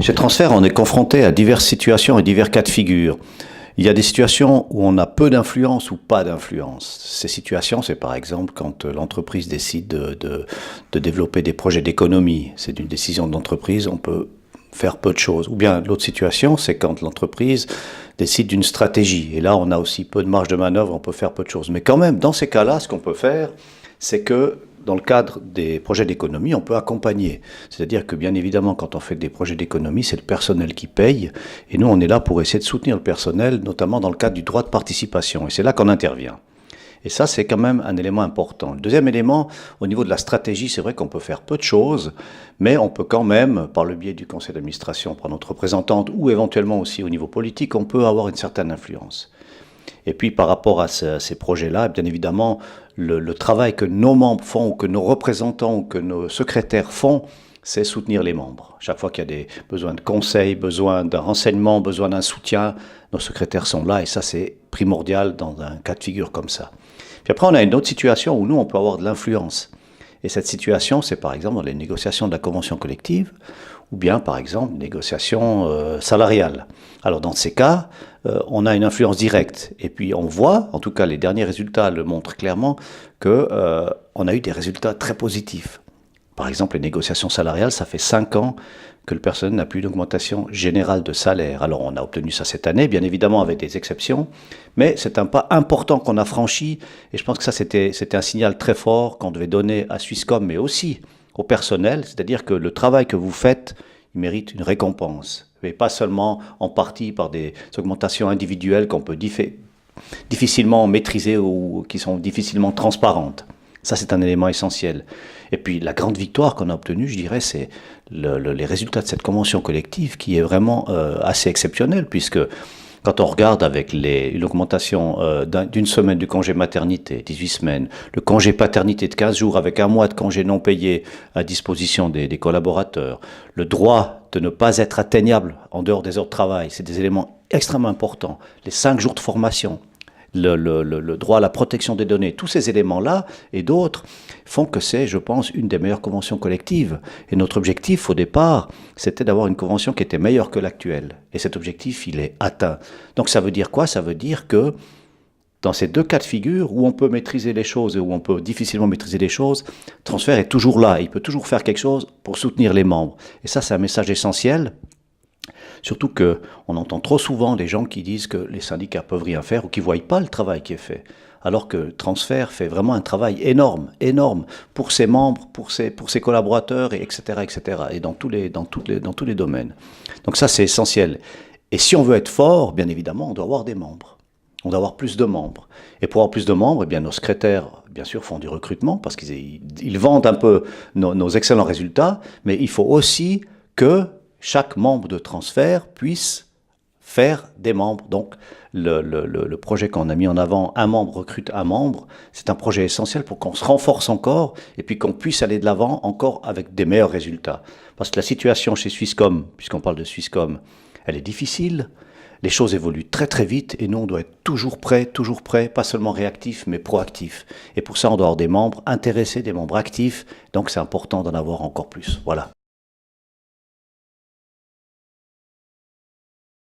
Chez Transfert, on est confronté à diverses situations et divers cas de figure. Il y a des situations où on a peu d'influence ou pas d'influence. Ces situations, c'est par exemple quand l'entreprise décide de développer des projets d'économie. C'est une décision de l'entreprise, on peut faire peu de choses. Ou bien l'autre situation, c'est quand l'entreprise décide d'une stratégie. Et là, on a aussi peu de marge de manœuvre, on peut faire peu de choses. Mais quand même, dans ces cas-là, ce qu'on peut faire, c'est que dans le cadre des projets d'économie, on peut accompagner. C'est-à-dire que bien évidemment, quand on fait des projets d'économie, c'est le personnel qui paye. Et nous, on est là pour essayer de soutenir le personnel, notamment dans le cadre du droit de participation. Et c'est là qu'on intervient. Et ça, c'est quand même un élément important. Le deuxième élément, au niveau de la stratégie, c'est vrai qu'on peut faire peu de choses, mais on peut quand même, par le biais du conseil d'administration, par notre représentante, ou éventuellement aussi au niveau politique, on peut avoir une certaine influence. Et puis par rapport à ces projets-là, bien évidemment, le travail que nos membres font, ou que nos représentants, ou que nos secrétaires font, c'est soutenir les membres. Chaque fois qu'il y a des besoins de conseils, besoin d'un renseignement, besoin d'un soutien, nos secrétaires sont là, et ça c'est primordial dans un cas de figure comme ça. Puis après, on a une autre situation où nous, on peut avoir de l'influence. Et cette situation, c'est par exemple dans les négociations de la convention collective, ou bien par exemple négociations salariales. Alors dans ces cas, on a une influence directe. Et puis on voit, en tout cas les derniers résultats le montrent clairement, qu'on a eu des résultats très positifs. Par exemple, les négociations salariales, ça fait 5 ans que le personnel n'a plus d'augmentation générale de salaire. Alors on a obtenu ça cette année, bien évidemment avec des exceptions, mais c'est un pas important qu'on a franchi, et je pense que ça c'était un signal très fort qu'on devait donner à Swisscom, mais aussi au personnel, c'est-à-dire que le travail que vous faites, il mérite une récompense, et pas seulement en partie par des augmentations individuelles qu'on peut difficilement maîtriser ou qui sont difficilement transparentes. Ça, c'est un élément essentiel. Et puis, la grande victoire qu'on a obtenue, je dirais, c'est les résultats de cette convention collective qui est vraiment assez exceptionnelle, puisque quand on regarde avec l'augmentation d'une semaine du congé maternité, 18 semaines, le congé paternité de 15 jours avec un mois de congé non payé à disposition des collaborateurs, le droit de ne pas être atteignable en dehors des heures de travail, c'est des éléments extrêmement importants. Les 5 jours de formation, le droit à la protection des données, tous ces éléments-là et d'autres font que c'est, je pense, une des meilleures conventions collectives. Et notre objectif, au départ, c'était d'avoir une convention qui était meilleure que l'actuelle. Et cet objectif, il est atteint. Donc ça veut dire quoi? Ça veut dire que dans ces deux cas de figure, où on peut maîtriser les choses et où on peut difficilement maîtriser les choses, Transfert est toujours là. Il peut toujours faire quelque chose pour soutenir les membres. Et ça, c'est un message essentiel. Surtout qu'on entend trop souvent des gens qui disent que les syndicats peuvent rien faire ou qui ne voient pas le travail qui est fait. Alors que Transfert fait vraiment un travail énorme, énorme, pour ses membres, pour ses collaborateurs, etc., etc., et dans tous les domaines. Donc ça, c'est essentiel. Et si on veut être fort, bien évidemment, on doit avoir des membres. On doit avoir plus de membres. Et pour avoir plus de membres, eh bien, nos secrétaires, bien sûr, font du recrutement, parce qu'ils vendent un peu nos excellents résultats, mais il faut aussi que chaque membre de Transfert puisse faire des membres. Donc, le projet qu'on a mis en avant, un membre recrute un membre, c'est un projet essentiel pour qu'on se renforce encore et puis qu'on puisse aller de l'avant encore avec des meilleurs résultats. Parce que la situation chez Swisscom, puisqu'on parle de Swisscom, elle est difficile, les choses évoluent très très vite et nous on doit être toujours prêt, pas seulement réactif mais proactif. Et pour ça on doit avoir des membres intéressés, des membres actifs, donc c'est important d'en avoir encore plus. Voilà.